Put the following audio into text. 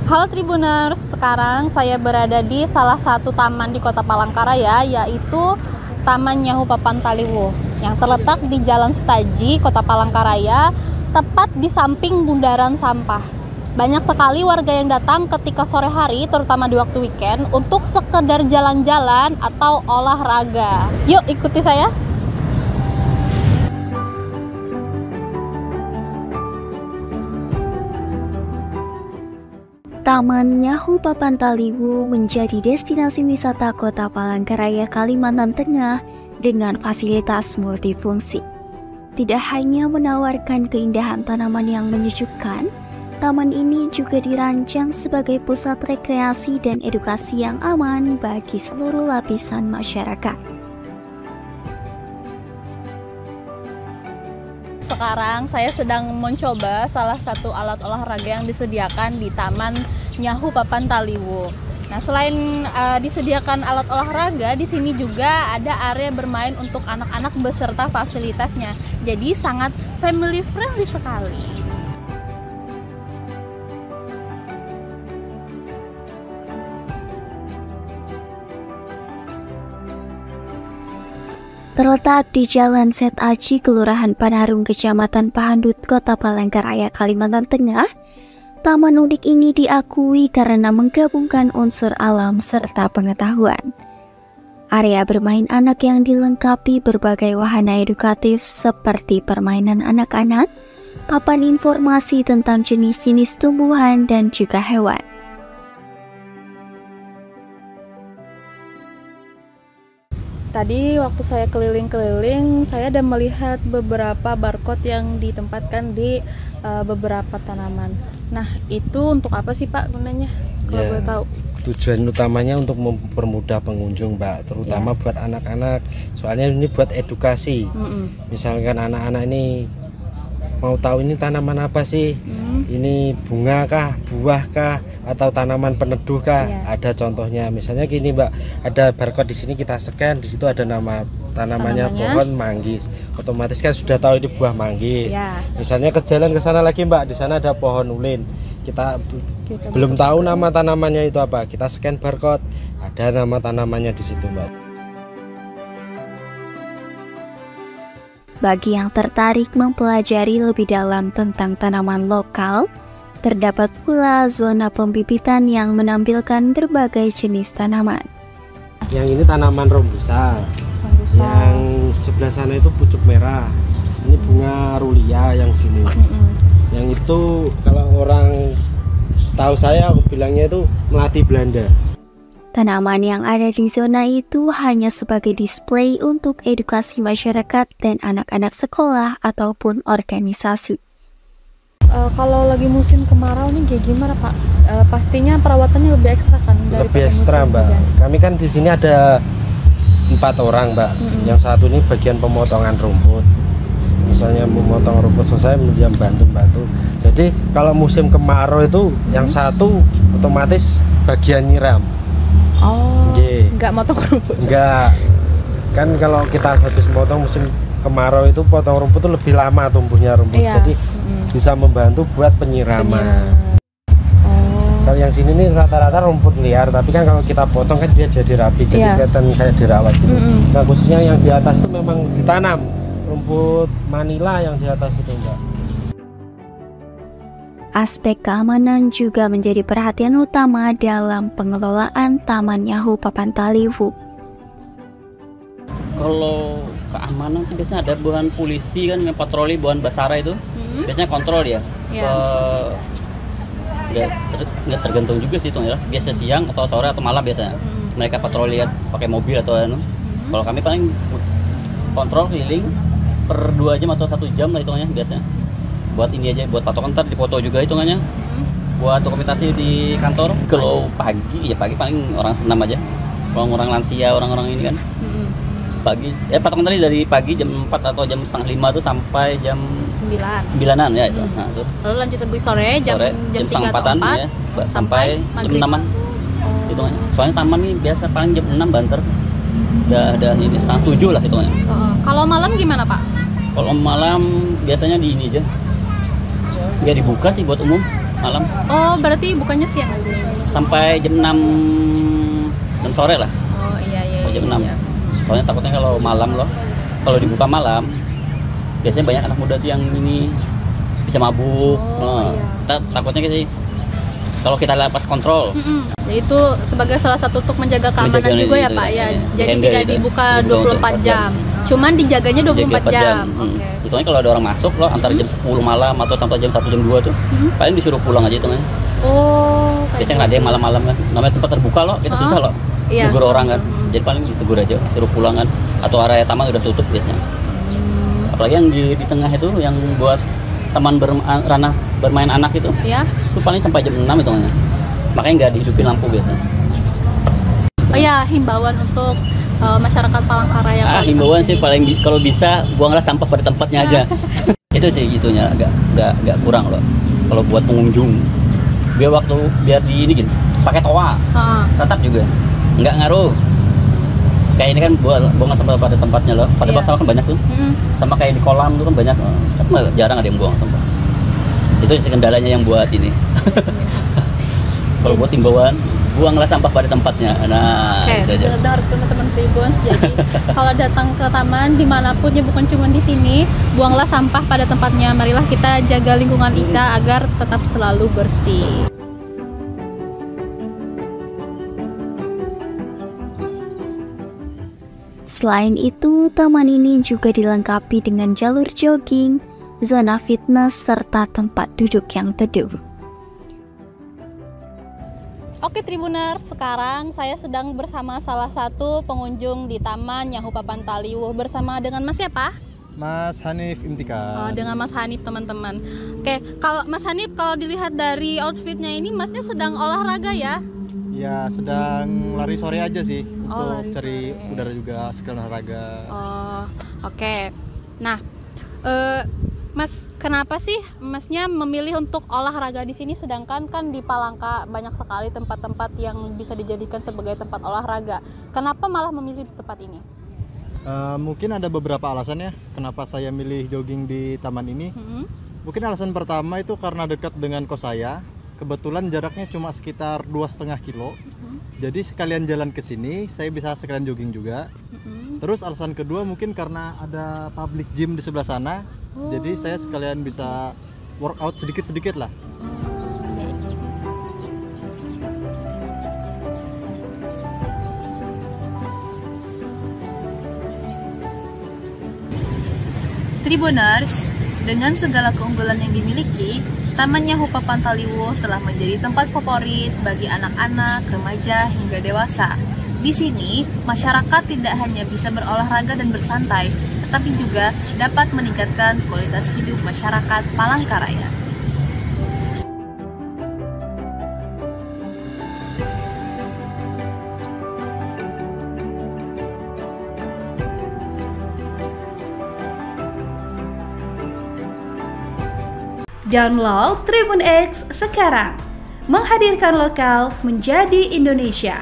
Halo Tribuners, sekarang saya berada di salah satu taman di Kota Palangkaraya, yaitu Taman Nyahu Papan Taliwuh yang terletak di Jalan Setaji, Kota Palangkaraya, tepat di samping bundaran sampah. Banyak sekali warga yang datang ketika sore hari, terutama di waktu weekend, untuk sekedar jalan-jalan atau olahraga. Yuk ikuti saya. Taman Nyahu Papan Taliwuh menjadi destinasi wisata Kota Palangkaraya, Kalimantan Tengah dengan fasilitas multifungsi. Tidak hanya menawarkan keindahan tanaman yang menyejukkan, taman ini juga dirancang sebagai pusat rekreasi dan edukasi yang aman bagi seluruh lapisan masyarakat. Sekarang saya sedang mencoba salah satu alat olahraga yang disediakan di Taman Nyahu Papan Taliwuh. Nah, selain disediakan alat olahraga, di sini juga ada area bermain untuk anak-anak beserta fasilitasnya. Jadi sangat family friendly sekali. Terletak di Jalan Setaji, Kelurahan Panarung, Kecamatan Pahandut, Kota Palangkaraya, Kalimantan Tengah, taman unik ini diakui karena menggabungkan unsur alam serta pengetahuan. Area bermain anak yang dilengkapi berbagai wahana edukatif seperti permainan anak-anak, papan informasi tentang jenis-jenis tumbuhan dan juga hewan. Tadi waktu saya keliling-keliling, saya ada melihat beberapa barcode yang ditempatkan di beberapa tanaman. Nah, itu untuk apa sih Pak gunanya? Kalau boleh tahu. Tujuan utamanya untuk mempermudah pengunjung, Mbak, terutama buat anak-anak. Soalnya ini buat edukasi. Misalkan anak-anak ini mau tahu ini tanaman apa sih? Ini bunga kah, buah kah, atau tanaman peneduh kah? Ada contohnya. Misalnya gini, Mbak, ada barcode di sini, kita scan, di situ ada nama tanamannya pohon manggis. Otomatis kan sudah tahu ini buah manggis. Misalnya ke jalan ke sana lagi, Mbak, di sana ada pohon ulin. Kita belum tahu nama tanamannya itu apa. Kita scan barcode, ada nama tanamannya di situ, Mbak. Bagi yang tertarik mempelajari lebih dalam tentang tanaman lokal, terdapat pula zona pembibitan yang menampilkan berbagai jenis tanaman. Yang ini tanaman rombusa. Yang sebelah sana itu pucuk merah. Ini bunga rulia yang sini. Yang itu kalau orang setahu saya bilangnya itu melati Belanda. Tanaman yang ada di zona itu hanya sebagai display untuk edukasi masyarakat dan anak-anak sekolah ataupun organisasi. Kalau lagi musim kemarau nih kayak gimana Pak? Pastinya perawatannya lebih ekstra kan? Lebih ekstra, Mbak. Kami kan di sini ada 4 orang, Mbak. Yang satu ini bagian pemotongan rumput. Misalnya memotong rumput selesai, dia bantu. Jadi kalau musim kemarau itu yang satu otomatis bagian nyiram. Nggak motong rumput? Enggak. Kan kalau kita habis motong musim kemarau itu potong rumput itu lebih lama tumbuhnya rumput. Jadi bisa membantu buat penyiraman. Kalau yang sini nih rata-rata rumput liar, tapi kan kalau kita potong kan dia jadi rapi, jadi kelihatan kayak dirawat gitu. Nah, khususnya yang di atas itu memang ditanam rumput Manila yang di atas itu, Mbak. Aspek keamanan juga menjadi perhatian utama dalam pengelolaan Taman Nyahu Papan Taliwuh. Kalau keamanan sih biasanya ada buhan polisi kan yang patroli buhan Basara itu, biasanya kontrol dia. Nggak tergantung juga sih itu ya. Biasa siang atau sore atau malam biasanya. Mereka patroli pakai mobil atau Kalau kami paling kontrol keliling per 2 jam atau 1 jam lah hitungannya biasanya. Buat ini aja, buat patokan, ntar dipoto juga hitungannya. Buat dokumentasi di kantor. Kalau pagi ya pagi paling orang senam aja. Kalau orang lansia, orang-orang ini kan. Pagi, patokan tadi dari pagi jam 4 atau jam setengah 5 tuh sampai jam 9-an ya itu. Nah, itu. Lalu lanjut lagi sore jam 3 atau 4 ya, sampai jam 6-an. Hitungannya. Soalnya taman ini biasa paling jam 6 banter. Udah ini setengah 7 lah hitungannya. Kalau malam gimana, Pak? Kalau malam biasanya di ini aja. Nggak dibuka sih buat umum. malam. Oh, berarti bukannya siang? Sampai jam 6 sore lah. Oh iya iya. Sampai jam 6. Iya. Soalnya takutnya kalau malam loh. Kalau dibuka malam, biasanya banyak anak muda tuh yang ini bisa mabuk. Oh, iya. Kita takutnya sih kalau kita lepas kontrol. Ya, itu sebagai salah satu untuk menjaga keamanan Menjaga juga ya itu, Pak ya. ya. Jadi Handle tidak itu. dibuka Dibuka 24 jam. Cuman dijaganya 24 jam. Oke. Itu kan kalau ada orang masuk loh antara jam 10 malam atau sampai jam 1 jam 2 tuh. Paling disuruh pulang aja itu kan. Oh, Biasanya kan ada yang malam-malam kan. Namanya tempat terbuka loh, kita susah loh. Iya, Tegur orang kan. Jadi paling ditegur aja, suruh pulang kan. Atau area taman udah tutup biasanya. Apalagi yang di tengah itu yang buat taman ranah bermain anak itu. ya. Itu paling sampai jam 6 itu kan. Makanya nggak dihidupin lampu biasanya. Oh ya, himbauan untuk masyarakat Palangkaraya. Himbauan sih paling kalau bisa buanglah sampah pada tempatnya aja. Itu sih gitunya agak kurang loh. Kalau buat pengunjung, biar di ini gini, pakai toa, tetap juga nggak ngaruh. Kayak ini kan buang sampah pada tempatnya loh. Pada bank sampah kan banyak tuh. Sama kayak di kolam tuh kan banyak. Tapi jarang ada yang buang sampah. Itu sih kendalanya yang buat ini. Kalau buat himbauan, buanglah sampah pada tempatnya. Nah, Oke, itu aja. dengar teman-teman Tribun. Jadi kalau datang ke taman dimanapun ya bukan cuma di sini, buanglah sampah pada tempatnya. Marilah kita jaga lingkungan kita agar tetap selalu bersih. Selain itu, taman ini juga dilengkapi dengan jalur jogging, zona fitness, serta tempat duduk yang teduh. Oke Tribuners, sekarang saya sedang bersama salah satu pengunjung di Taman Nyahu Papan Taliwuh bersama dengan Mas siapa? Mas Hanif Imtikan. Dengan Mas Hanif teman-teman. Oke, kalau Mas Hanif kalau dilihat dari outfitnya ini Masnya sedang olahraga ya? Ya sedang lari sore aja sih untuk lari cari sore. udara juga sekalian olahraga. Oh, oke. Nah, Mas, kenapa sih Masnya memilih untuk olahraga di sini sedangkan kan di Palangka banyak sekali tempat-tempat yang bisa dijadikan sebagai tempat olahraga. Kenapa malah memilih di tempat ini? Mungkin ada beberapa alasan ya kenapa saya milih jogging di taman ini. Mungkin alasan pertama itu karena dekat dengan kos saya. Kebetulan jaraknya cuma sekitar 2,5 kilo. Jadi sekalian jalan ke sini, saya bisa sekalian jogging juga. Terus alasan kedua mungkin karena ada public gym di sebelah sana. Jadi saya sekalian bisa workout sedikit-sedikit lah. Tribuners, dengan segala keunggulan yang dimiliki, Taman Nyahu Papan Taliwuh telah menjadi tempat favorit bagi anak-anak, remaja, hingga dewasa. Di sini, masyarakat tidak hanya bisa berolahraga dan bersantai, tetapi juga dapat meningkatkan kualitas hidup masyarakat Palangkaraya. Download Tribun X sekarang, menghadirkan lokal menjadi Indonesia.